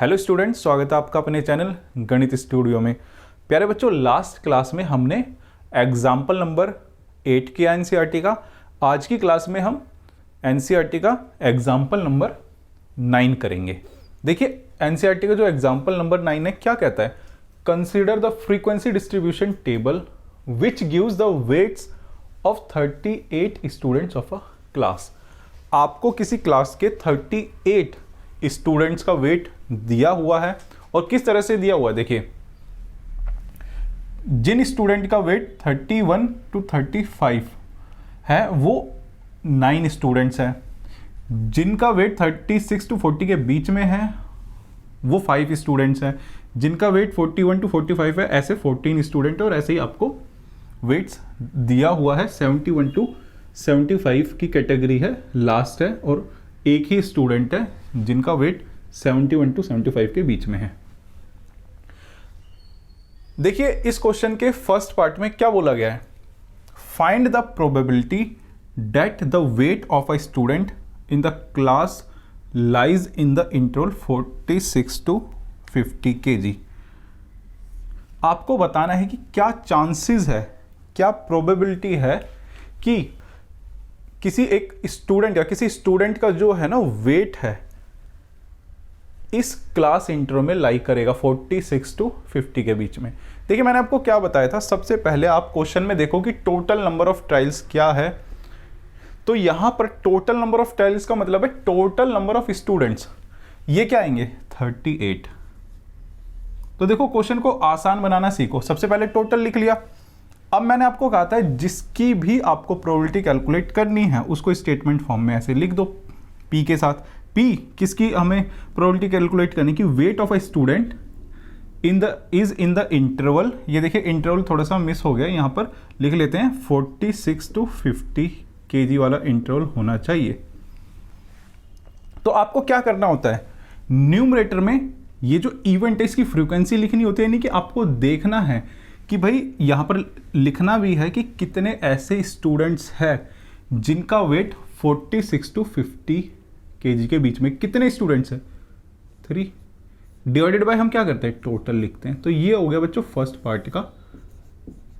Hello students, स्वागत है आपका अपने चैनल गणित स्टूडियो में। प्यारे बच्चों, लास्ट क्लास में हमने एग्जाम्पल नंबर 8 किया एनसीईआरटी का। आज की क्लास में हम एनसीईआरटी का एग्जाम्पल नंबर 9 करेंगे। देखिए, एनसीईआरटी का जो एग्जाम्पल नंबर 9 है क्या कहता है, consider the frequency distribution table which gives the weights of 38 students of a class. आपको किसी क्लास के 38 स्टूडेंट्स का वेट दिया हुआ है और किस तरह से दिया हुआ है। देखिए, जिन स्टूडेंट का वेट 31 to 35 है वो 9 स्टूडेंट्स हैं, जिनका वेट 36 to 40 के बीच में है वो 5 स्टूडेंट्स हैं, जिनका वेट 41 to 45 है ऐसे 14 स्टूडेंट है, और ऐसे ही आपको वेट्स दिया हुआ है 71 to 75 की कैटेगरी है, लास्ट है, और एक ही स्टूडेंट है जिनका वेट 71 to 75 के बीच में है। देखिए, इस क्वेश्चन के फर्स्ट पार्ट में क्या बोला गया है, find the probability that the weight of a student in the class lies in the interval 46 to 50 kg। आपको बताना है कि क्या चांसेस है, क्या प्रोबेबिलिटी है कि किसी एक स्टूडेंट या किसी स्टूडेंट का जो है ना वेट है इस क्लास इंटरवल में लाई करेगा 46 to 50 के बीच में। देखिए, मैंने आपको क्या बताया था, सबसे पहले आप क्वेश्चन में देखो कि टोटल नंबर ऑफ ट्रायल्स क्या है। तो यहां पर टोटल नंबर ऑफ ट्रायल्स का मतलब है टोटल नंबर ऑफ स्टूडेंट्स, ये क्या आएंगे 38। तो देखो, क्वेश्चन को आसान बनाना सीखो। सबसे पहले टोटल लिख लिया। अब मैंने आपको कहा था जिसकी भी आपको प्रोबेबिलिटी कैलकुलेट करनी है उसको स्टेटमेंट फॉर्म में ऐसे लिख दो, पी के साथ। पी किसकी हमें प्रोबेबिलिटी कैलकुलेट करनी की, weight of a student is in the interval. ये देखिए, इंटरवल थोड़ा सा मिस हो गया, यहां पर लिख लेते हैं 46 to 50 kg वाला इंटरवल होना चाहिए। तो आपको क्या करना होता है, न्यूमरेटर में ये जो इवेंट है इसकी फ्रीक्वेंसी लिखनी होती है, यानी कि आपको देखना है कि भाई यहां पर लिखना भी है कि कितने ऐसे स्टूडेंट्स हैं जिनका वेट 46 to 50 kg के बीच में, कितने स्टूडेंट्स हैं 3 डिवाइडेड बाय हम क्या करते हैं टोटल लिखते हैं। तो ये हो गया बच्चों फर्स्ट पार्ट का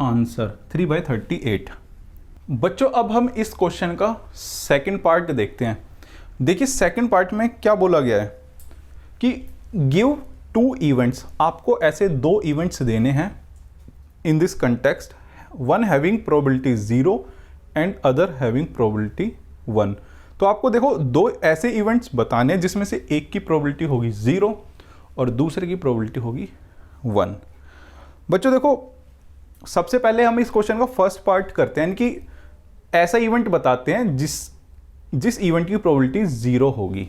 आंसर 3/38। बच्चों, अब हम इस क्वेश्चन का सेकंड पार्ट देखते हैं। देखिए, सेकंड पार्ट में क्या बोला गया है कि गिव 2 इवेंट्स, आपको ऐसे 2 इवेंट्स देने हैं in this context, one having probability 0 and other having probability 1। तो आपको देखो 2 ऐसे इवेंट्स बताने हैं जिसमें से एक की प्रोबेबिलिटी होगी 0 और दूसरे की प्रोबेबिलिटी होगी 1। बच्चों देखो, सबसे पहले हम इस क्वेश्चन का फर्स्ट पार्ट करते हैं कि ऐसा इवेंट बताते हैं जिस इवेंट की प्रोबेबिलिटी 0 होगी।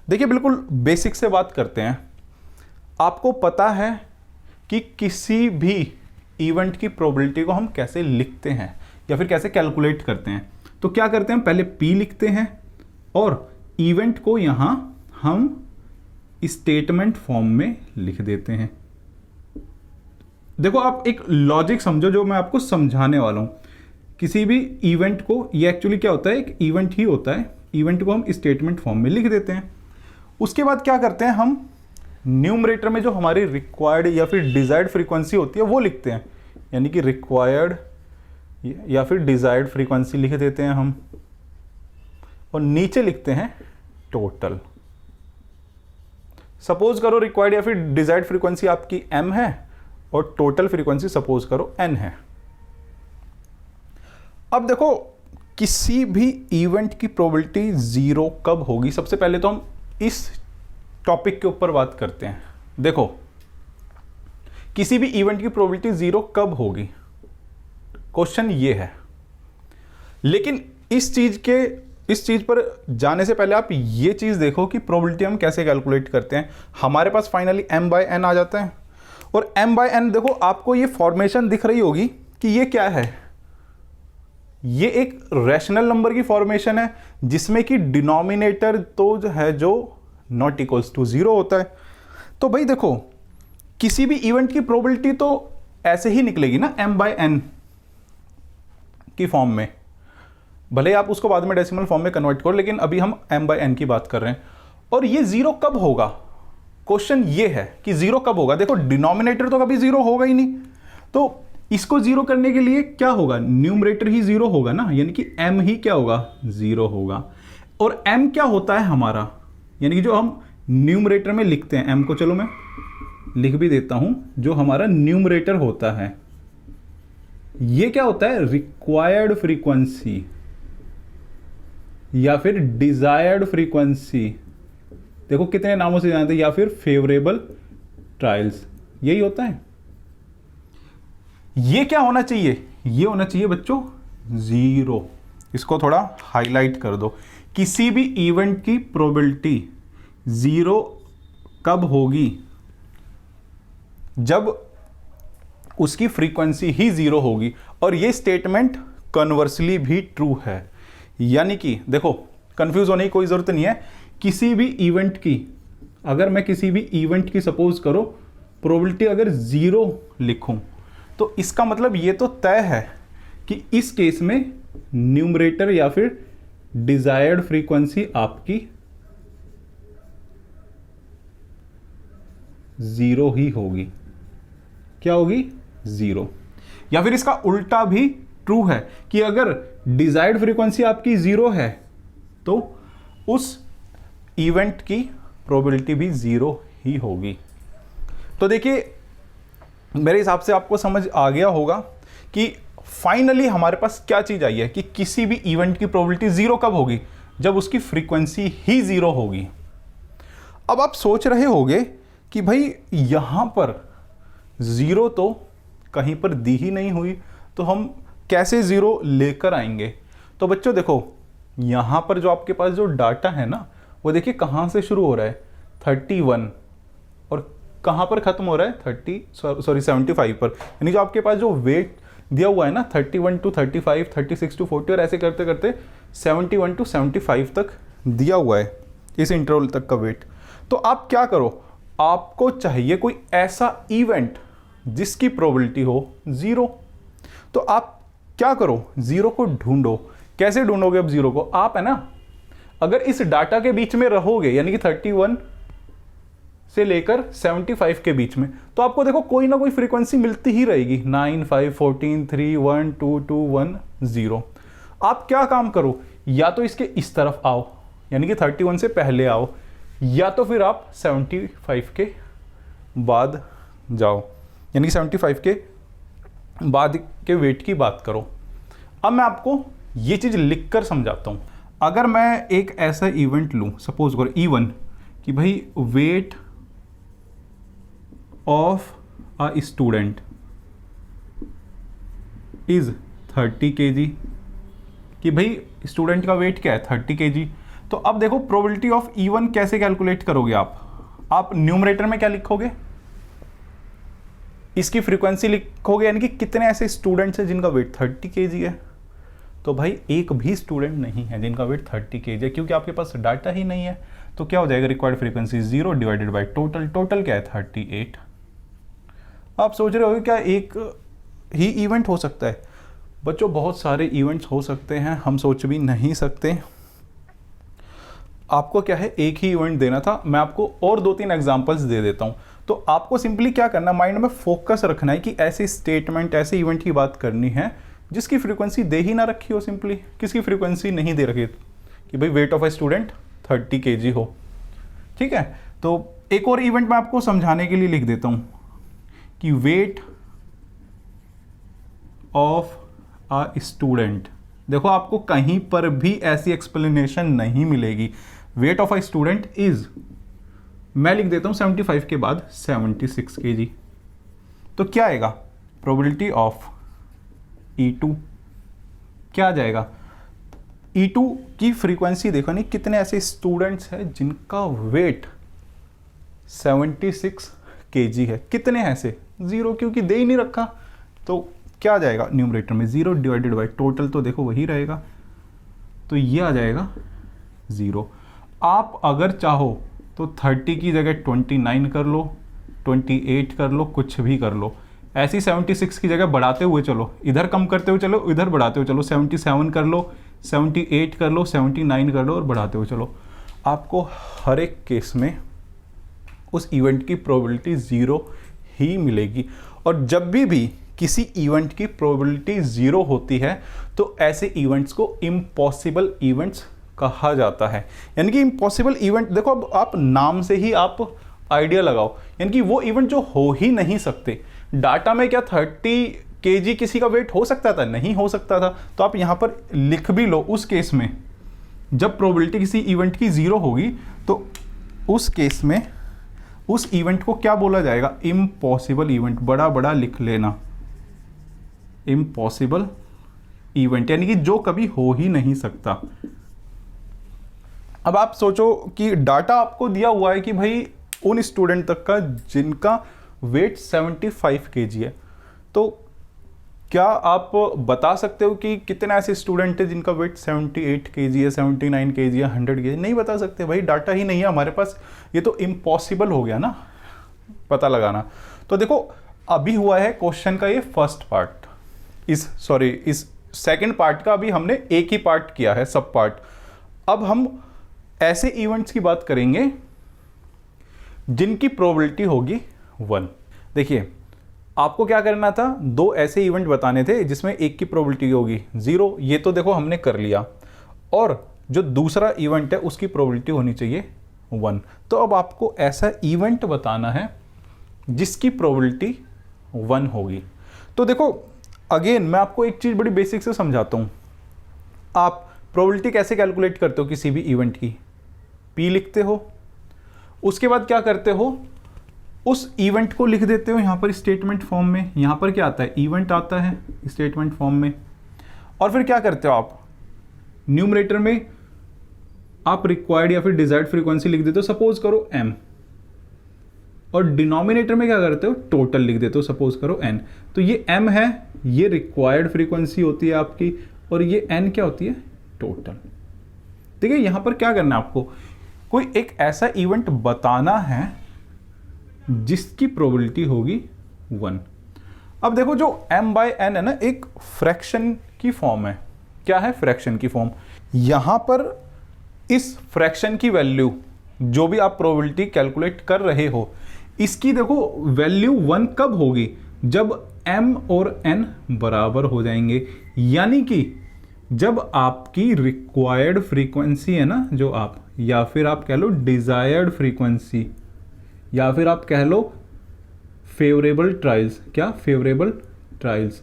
देखिए, बिल्कुल बेसिक से बात करते हैं। आपको पता है कि किसी भी इवेंट की प्रोबेबिलिटी को हम कैसे लिखते हैं या फिर कैसे कैलकुलेट करते हैं। तो क्या करते हैं, पहले P लिखते हैं और इवेंट को यहां हम स्टेटमेंट फॉर्म में लिख देते हैं। देखो, आप एक लॉजिक समझो जो मैं आपको समझाने वाला हूं। किसी भी इवेंट को, ये एक्चुअली क्या होता है, एक इवेंट ही होता है, इवेंट को हम स्टेटमेंट फॉर्म में लिख देते हैं। उसके बाद क्या करते हैं, हम न्यूमरेटर में जो हमारी रिक्वायर्ड या फिर डिजायर्ड फ्रीक्वेंसी होती है वो लिखते हैं, यानी कि रिक्वायर्ड या फिर डिजायर्ड फ्रीक्वेंसी लिख देते हैं हम, और नीचे लिखते हैं टोटल। सपोज करो रिक्वायर्ड या फिर डिजायर्ड फ्रीक्वेंसी आपकी m है और टोटल फ्रीक्वेंसी सपोज करो n है। अब देखो, किसी भी इवेंट की प्रोबेबिलिटी 0 कब होगी, सबसे पहले तो हम इस टॉपिक के ऊपर बात करते हैं। देखो, किसी भी इवेंट की प्रोबेबिलिटी 0 कब होगी, क्वेश्चन ये है। लेकिन इस चीज पर जाने से पहले आप ये चीज देखो कि प्रोबेबिलिटी हम कैसे कैलकुलेट करते हैं। हमारे पास फाइनली m/n आ जाता है, और m/n देखो, आपको ये फॉर्मेशन दिख रही होगी कि ये क्या है, ये एक रैशनल नंबर की फॉर्मेशन है जिसमें कि डिनोमिनेटर तो जो है जो नॉट इक्वल्स टू 0 होता है। तो भाई देखो, किसी भी इवेंट की प्रोबेबिलिटी तो ऐसे ही निकलेगी ना m/n की फॉर्म में, भले आप उसको बाद में डेसिमल फॉर्म में कन्वर्ट करो, लेकिन अभी हम m/n की बात कर रहे हैं। और ये 0 कब होगा, क्वेश्चन ये है कि जीरो कब होगा। देखो डिनोमिनेटर तो कभी जीरो होगा ही नहीं, तो इसको जीरो करने के लिए क्या होगा, न्यूमरेटर ही जीरो होगा ना, यानी कि m ही क्या होगा, जीरो होगा। और m क्या होता है हमारा, यानी कि जो हम न्यूमरेटर में लिखते हैं m को, चलो मैं लिख भी देता हूं, जो हमारा न्यूमरेटर होता है ये क्या होता है, रिक्वायर्ड फ्रीक्वेंसी या फिर डिजायर्ड फ्रीक्वेंसी, देखो कितने नामों से जानते हैं, या फिर फेवरेबल ट्रायल्स, यही होता है। ये क्या होना चाहिए, ये होना चाहिए बच्चों जीरो। इसको थोड़ा हाईलाइट कर दो। किसी भी इवेंट की प्रोबेबिलिटी जीरो कब होगी, जब उसकी फ्रीक्वेंसी ही जीरो होगी। और ये स्टेटमेंट कन्वर्सली भी ट्रू है, यानी कि देखो कंफ्यूज होने की कोई जरूरत नहीं है। किसी भी इवेंट की, अगर मैं किसी भी इवेंट की सपोज करो प्रोबेबिलिटी अगर जीरो लिखूं, तो इसका मतलब ये तो तय है कि इस केस में न्यूमरेटर या फिर डिजायर्ड फ्रीक्वेंसी आपकी जीरो ही होगी। क्या होगी, जीरो। या फिर इसका उल्टा भी ट्रू है कि अगर डिजायर्ड फ्रीक्वेंसी आपकी जीरो है तो उस इवेंट की प्रोबेबिलिटी भी जीरो ही होगी। तो देखिए मेरे हिसाब से आपको समझ आ गया होगा कि फाइनली हमारे पास क्या चीज आई है कि किसी भी इवेंट की प्रोबेबिलिटी जीरो कब होगी, जब उसकी फ्रीक्वेंसी ही जीरो होगी। अब आप सोच रहे होंगे कि भाई यहां पर जीरो तो कहीं पर दी ही नहीं हुई, तो हम कैसे जीरो लेकर आएंगे। तो बच्चों देखो यहां पर जो आपके पास जो डाटा है ना, वो देखिए कहां से शुरू हो रहा है, 31, और कहां पर खत्म हो रहा है 75 पर। यानी जो आपके पास जो वेट दिया हुआ है ना 31 to 35, 36 to 40, और ऐसे करते करते 71 to 75 तक दिया हुआ है, इस इंटरवल तक का वेट। तो आप क्या करो, आपको चाहिए कोई ऐसा इवेंट जिसकी प्रोबेबिलिटी हो जीरो। तो आप क्या करो, जीरो को ढूंढो। कैसे ढूंढोगे अब जीरो को, आप है ना अगर इस डाटा के बीच में रहोगे, यानी कि 31 से लेकर 75 के बीच में, तो आपको देखो कोई ना कोई फ्रीक्वेंसी मिलती ही रहेगी, 9, 5, 14, 3, 1, 2, 2, 1, 0। आप क्या काम करो, या तो इसके इस तरफ आओ, यानी कि 31 से पहले आओ, या तो फिर आप 75 के बाद जाओ, यानी कि 75 के बाद के वेट की बात करो। अब मैं आपको ये चीज़ लिखकर समझाता हूँ। अगर मैं एक ऐसा इवेंट लूँ, सपोज करो E1, कि भाई weight of a student is 30 kg, कि भाई स्टूडेंट का वेट क्या है 30 kg। तो अब देखो प्रोबेबिलिटी ऑफ E1 कैसे कैलकुलेट करोगे आप न्यूमरेटर में क्या लिखोगे, इसकी फ्रीक्वेंसी लिखोगे, यानी कि कितने ऐसे स्टूडेंट्स हैं जिनका वेट 30 kg है। तो भाई एक भी स्टूडेंट नहीं है जिनका वेट 30 kg है, क्योंकि आपके पास डाटा ही नहीं है। तो क्या हो जाएगा, required frequency 0 divided by total, total क्या है 38। आप सोच रहे हो क्या एक ही इवेंट हो सकता है, बच्चों बहुत सारे इवेंट्स हो सकते हैं, हम सोच भी नहीं सकते। आपको क्या है एक ही इवेंट देना था, मैं आपको और 2-3 एग्जांपल्स दे देता हूं। तो आपको सिंपली क्या करना, माइंड में फोकस रखना है कि ऐसे स्टेटमेंट, ऐसे इवेंट की बात करनी है जिसकी फ्रीक्वेंसी दे ही ना रखी हो। सिंपली किसकी फ्रीक्वेंसी नहीं दे रखी कि भाई weight of a student 30 kg हो, ठीक है। तो एक और इवेंट मैं आपको समझाने के लिए लिख देता हूं कि वेट ऑफ अ स्टूडेंट, देखो आपको कहीं पर भी ऐसी एक्सप्लेनेशन नहीं मिलेगी। Weight of a student is, मैं लिख देता हूं 75 के बाद 76 kg। तो क्या आएगा, प्रोबेबिलिटी ऑफ E2 क्या आ जाएगा, E2 की फ्रीक्वेंसी देखो नहीं, कितने ऐसे स्टूडेंट्स हैं जिनका वेट 76 kg है, कितने ऐसे, जीरो, क्योंकि दे ही नहीं रखा। तो क्या आ जाएगा न्यूमरेटर में, 0 डिवाइडेड बाय टोटल, तो देखो वही रहेगा, तो ये आ जाएगा 0। आप अगर चाहो तो 30 की जगह 29 कर लो, 28 कर लो, कुछ भी कर लो। ऐसी 76 की जगह बढ़ाते हुए चलो, इधर कम करते हुए चलो, इधर बढ़ाते हुए चलो, 77 कर लो, 78 कर लो, 79 कर लो, और बढ़ाते हुए चलो। आपको हर एक केस में उस इवेंट की प्रोबेबिलिटी 0 ही मिलेगी। और जब भी किसी इवेंट की प्रोबेबिलिटी 0 होती है तो ऐसे इवेंट्स को इम्पॉसिबल इवेंट्स कहा जाता है। यानी कि इम्पॉसिबल इवेंट, देखो अब आप नाम से ही आप आइडिया लगाओ, यानी कि वो इवेंट जो हो ही नहीं सकते। डाटा में क्या 30 kg किसी का वेट हो सकता था? नहीं हो सकता था। तो आप यहां पर लिख भी लो, उस केस में जब प्रोबेबिलिटी किसी इवेंट की 0 होगी तो उस केस में उस इवेंट को क्या बोला जाएगा? Impossible event. बड़ा बड़ा लिख लेना, इम्पॉसिबल इवेंट, यानी कि जो कभी हो ही नहीं सकता। अब आप सोचो कि डाटा आपको दिया हुआ है कि भाई उन स्टूडेंट तक का जिनका वेट 75 kg है, तो क्या आप बता सकते हो कि कितने ऐसे स्टूडेंट हैं जिनका वेट 78 kg है, 79 kg है, 100 kg? नहीं बता सकते भाई, डाटा ही नहीं है हमारे पास। ये तो इम्पॉसिबल हो गया ना पता लगाना। तो देखो अभी हुआ है क्वेश्चन का ये फर्स्ट पार्ट, इस सेकंड पार्ट का अभी हमने एक ही पार्ट किया है, सब पार्ट। अब हम ऐसे इवेंट्स की बात करेंगे जिनकी प्रोबेबिलिटी होगी 1। देखिए आपको क्या करना था, 2 ऐसे इवेंट बताने थे जिसमें एक की प्रोबेबिलिटी होगी 0, ये तो देखो हमने कर लिया। और जो दूसरा इवेंट है उसकी प्रोबेबिलिटी होनी चाहिए 1। तो अब आपको ऐसा इवेंट बताना है जिसकी प्रोबेबिलिटी 1 होगी। तो देखो अगेन मैं आपको एक चीज़ बड़ी बेसिक से समझाता हूँ। आप प्रोबेबिलिटी कैसे कैलकुलेट करते हो किसी भी इवेंट की? P लिखते हो, उसके बाद क्या करते हो, उस इवेंट को लिख देते हो यहाँ पर स्टेटमेंट फॉर्म में। यहाँ पर क्या आता है? इवेंट आता है स्टेटमेंट फॉर्म में। और फिर क्या करते हो आप, न्यूमरेटर में आप रिक्वायर्ड या फिर डिजायर्ड फ्रीक्वेंसी लिख देते हो, सपोज करो m। और डिनोमिनेटर में क्या करते हो, टोटल लिख देते हो, सपोज करो n। तो ये m है, ये रिक्वायर्ड फ्रीक्वेंसी होती है आपकी, और ये n क्या होती है? टोटल। ठीक है, यहां पर क्या करना है आपको, कोई एक ऐसा इवेंट बताना है जिसकी प्रोबेबिलिटी होगी 1। अब देखो जो m/n है ना, एक फ्रैक्शन की फॉर्म है। क्या है? फ्रैक्शन की फॉर्म। यहां पर इस फ्रैक्शन की वैल्यू, जो भी आप प्रोबेबिलिटी कैलकुलेट कर रहे हो, इसकी देखो वैल्यू 1 कब होगी? जब m और n बराबर हो जाएंगे। यानी कि जब आपकी रिक्वायर्ड फ्रीक्वेंसी है ना, जो आप, या फिर आप कह लो डिजायर्ड फ्रीक्वेंसी, या फिर आप कह लो फेवरेबल ट्रायल्स, क्या? फेवरेबल ट्रायल्स,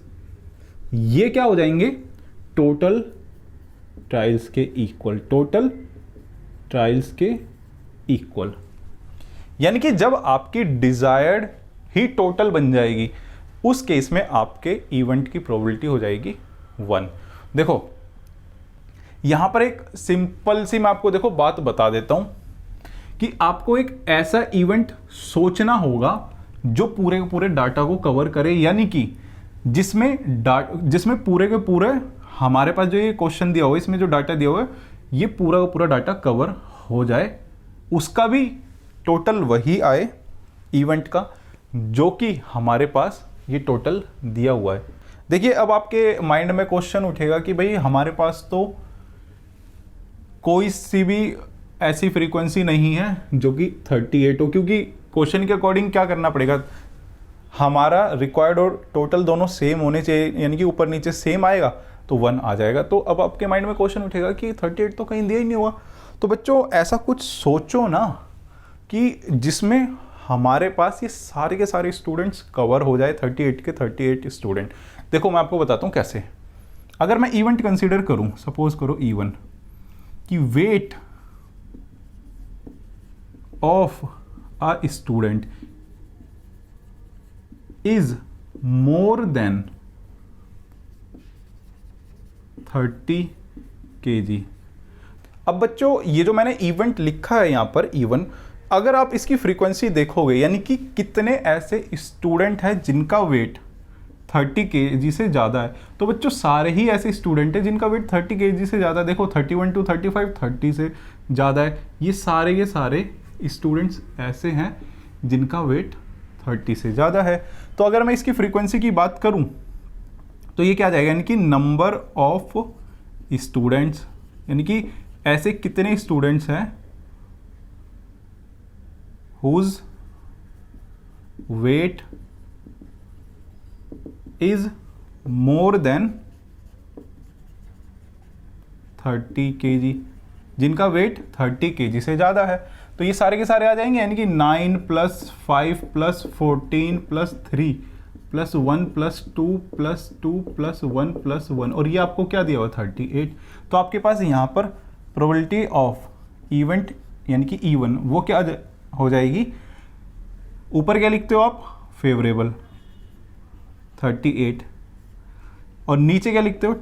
ये क्या हो जाएंगे? टोटल ट्रायल्स के इक्वल, टोटल ट्रायल्स के इक्वल। यानी कि जब आपकी डिजायर्ड ही टोटल बन जाएगी, उस केस में आपके इवेंट की प्रोबेबिलिटी हो जाएगी 1। देखो यहां पर एक सिंपल सी मैं आपको देखो बात बता देता हूं कि आपको एक ऐसा इवेंट सोचना होगा जो पूरे के पूरे डाटा को कवर करे, यानी कि जिसमें पूरे के पूरे हमारे पास जो ये क्वेश्चन दिया हुआ है, इसमें जो डाटा दिया हुआ है, ये पूरा का पूरा डाटा कवर हो जाए, उसका भी टोटल वही आए इवेंट का जो कि हमारे पास ये टोटल दिया हुआ है। देखिए अब आपके माइंड में क्वेश्चन उठेगा कि भाई हमारे पास तो कोई सी भी ऐसी फ्रीक्वेंसी नहीं है जो कि 38 हो, क्योंकि क्वेश्चन के अकॉर्डिंग क्या करना पड़ेगा, हमारा रिक्वायर्ड और टोटल दोनों सेम होने चाहिए, यानी कि ऊपर नीचे सेम आएगा तो 1 आ जाएगा। तो अब आपके माइंड में क्वेश्चन उठेगा कि 38 तो कहीं दिया ही नहीं हुआ। तो बच्चों ऐसा कुछ सोचो ना कि जिसमें हमारे पास ये सारे के सारे स्टूडेंट्स कवर हो जाए, 38 के 38 स्टूडेंट। देखो मैं आपको बताता हूँ कैसे। अगर मैं इवेंट कंसीडर करूँ, सपोज करो E1 कि weight of a student is more than 30 kg। अब बच्चों ये जो मैंने इवेंट लिखा है यहां पर E1, अगर आप इसकी फ्रीक्वेंसी देखोगे, यानी कि कितने ऐसे स्टूडेंट हैं जिनका वेट 30 kg से ज़्यादा है, तो बच्चों सारे ही ऐसे स्टूडेंट हैं जिनका वेट 30 kg से ज़्यादा। देखो 31 to 35 30 से ज़्यादा है। ये सारे स्टूडेंट्स ऐसे हैं जिनका वेट 30 से ज़्यादा है। तो अगर मैं इसकी फ्रीक्वेंसी की बात करूं तो ये क्या आ जाएगा, यानी कि नंबर ऑफ स्टूडेंट्स, यानी कि ऐसे कितने स्टूडेंट्स हैं whose weight is more than 30 kg, जिनका वेट 30 kg से ज़्यादा है। तो ये सारे के सारे आ जाएंगे, यानी कि 9 + 5 + 14 + 3 + 1 + 2 + 2 + 1 + 1, और ये आपको क्या दिया हुआ 38। तो आपके पास यहाँ पर प्रोबेबिलिटी ऑफ इवेंट यानी कि E1 वो क्या हो जाएगी, ऊपर क्या लिखते हो आप, फेवरेबल 38, और नीचे क्या लिखते हो,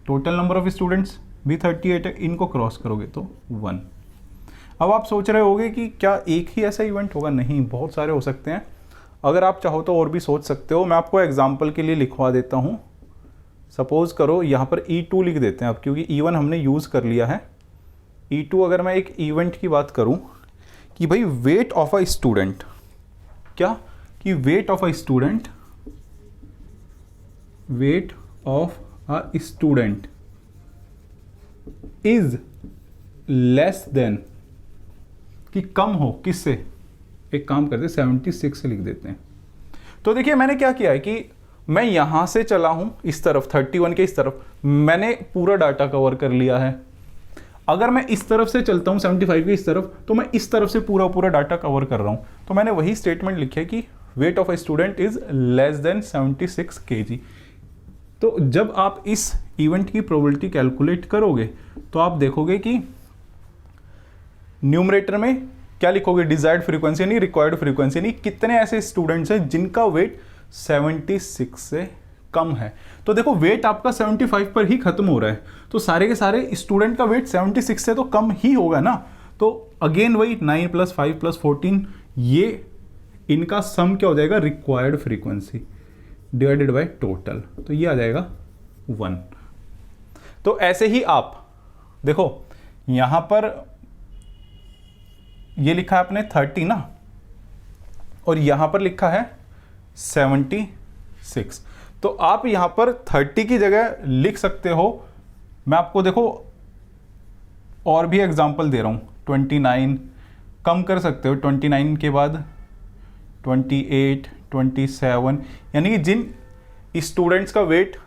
टोटल नंबर ऑफ स्टूडेंट्स भी 38 है, इनको क्रॉस करोगे तो 1। अब आप सोच रहे होगे कि क्या एक ही ऐसा इवेंट होगा, नहीं, बहुत सारे हो सकते हैं। अगर आप चाहो तो और भी सोच सकते हो। मैं आपको एग्जांपल के लिए लिखवा देता हूँ। सपोज करो यहाँ पर E2 लिख देते हैं अब, क्योंकि E1 हमने यूज़ कर लिया है। E2 अगर मैं एक इवेंट की बात करूँ कि भाई वेट ऑफ अ स्टूडेंट, क्या कि weight of a student is less than, कि कम हो किससे, एक काम करते 76 से लिख देते हैं। तो देखिए मैंने क्या किया है कि मैं यहां से चला हूं इस तरफ 31 के इस तरफ, मैंने पूरा डाटा कवर कर लिया है। अगर मैं इस तरफ से चलता हूं 75 के इस तरफ, तो मैं इस तरफ से पूरा डाटा कवर कर रहा हूं। तो मैंने वही स्टेटमेंट लिखी है कि weight of a student is less than 76 kg। तो जब आप इस इवेंट की प्रोबेबिलिटी कैलकुलेट करोगे तो आप देखोगे कि न्यूमरेटर में क्या लिखोगे, डिजायर्ड फ्रीक्वेंसी यानी रिक्वायर्ड फ्रीक्वेंसी, यानी कितने ऐसे स्टूडेंट्स हैं जिनका वेट 76 से कम है। तो देखो वेट आपका 75 पर ही खत्म हो रहा है, तो सारे के सारे स्टूडेंट का वेट 76 से तो कम ही होगा ना। तो अगेन वही 9 + 5 + 14, ये इनका सम क्या हो जाएगा, required frequency divided by total, तो ये आ जाएगा 1। तो ऐसे ही आप देखो यहां पर ये लिखा है आपने 30 ना, और यहां पर लिखा है 76। तो आप यहां पर 30 की जगह लिख सकते हो। मैं आपको देखो और भी एग्जांपल दे रहा हूं, 29 कम कर सकते हो, 29 के बाद 28, 27, यानी कि जिन स्टूडेंट्स का वेट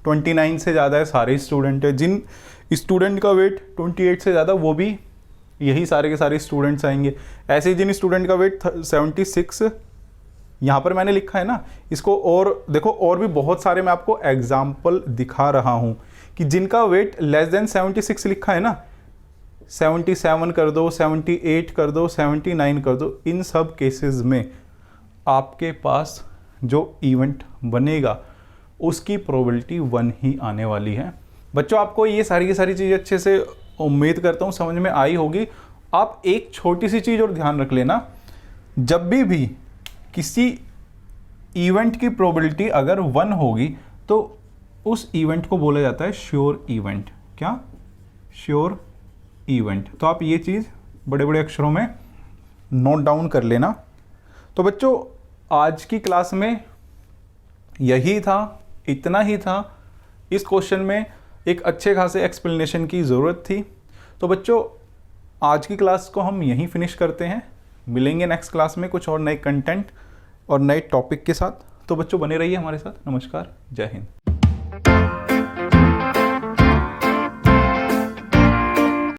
29 से ज़्यादा है सारे स्टूडेंट है, जिन स्टूडेंट का वेट 28 से ज़्यादा वो भी यही सारे के सारे स्टूडेंट्स आएंगे। ऐसे ही जिन स्टूडेंट का वेट 76 यहाँ पर मैंने लिखा है ना, इसको और देखो और भी बहुत सारे मैं आपको एग्जाम्पल दिखा रहा हूँ कि जिनका वेट लेस देन 76 लिखा है ना, 77 कर दो, 78 कर दो, 79 कर दो, इन सब केसेस में आपके पास जो इवेंट बनेगा उसकी प्रोबेबिलिटी 1 ही आने वाली है। बच्चों आपको ये सारी की सारी चीज़ें अच्छे से उम्मीद करता हूँ समझ में आई होगी। आप एक छोटी सी चीज़ और ध्यान रख लेना, जब भी किसी इवेंट की प्रोबेबिलिटी अगर 1 होगी तो उस इवेंट को बोला जाता है श्योर इवेंट। क्या? Sure event. तो आप ये चीज़ बड़े बड़े अक्षरों में नोट डाउन कर लेना। तो बच्चों आज की क्लास में यही था, इतना ही था। इस क्वेश्चन में एक अच्छे खासे एक्सप्लेनेशन की ज़रूरत थी। तो बच्चों आज की क्लास को हम यहीं फिनिश करते हैं, मिलेंगे नेक्स्ट क्लास में कुछ और नए कंटेंट और नए टॉपिक के साथ। तो बच्चों बने रहिए हमारे साथ। नमस्कार, जय हिंद।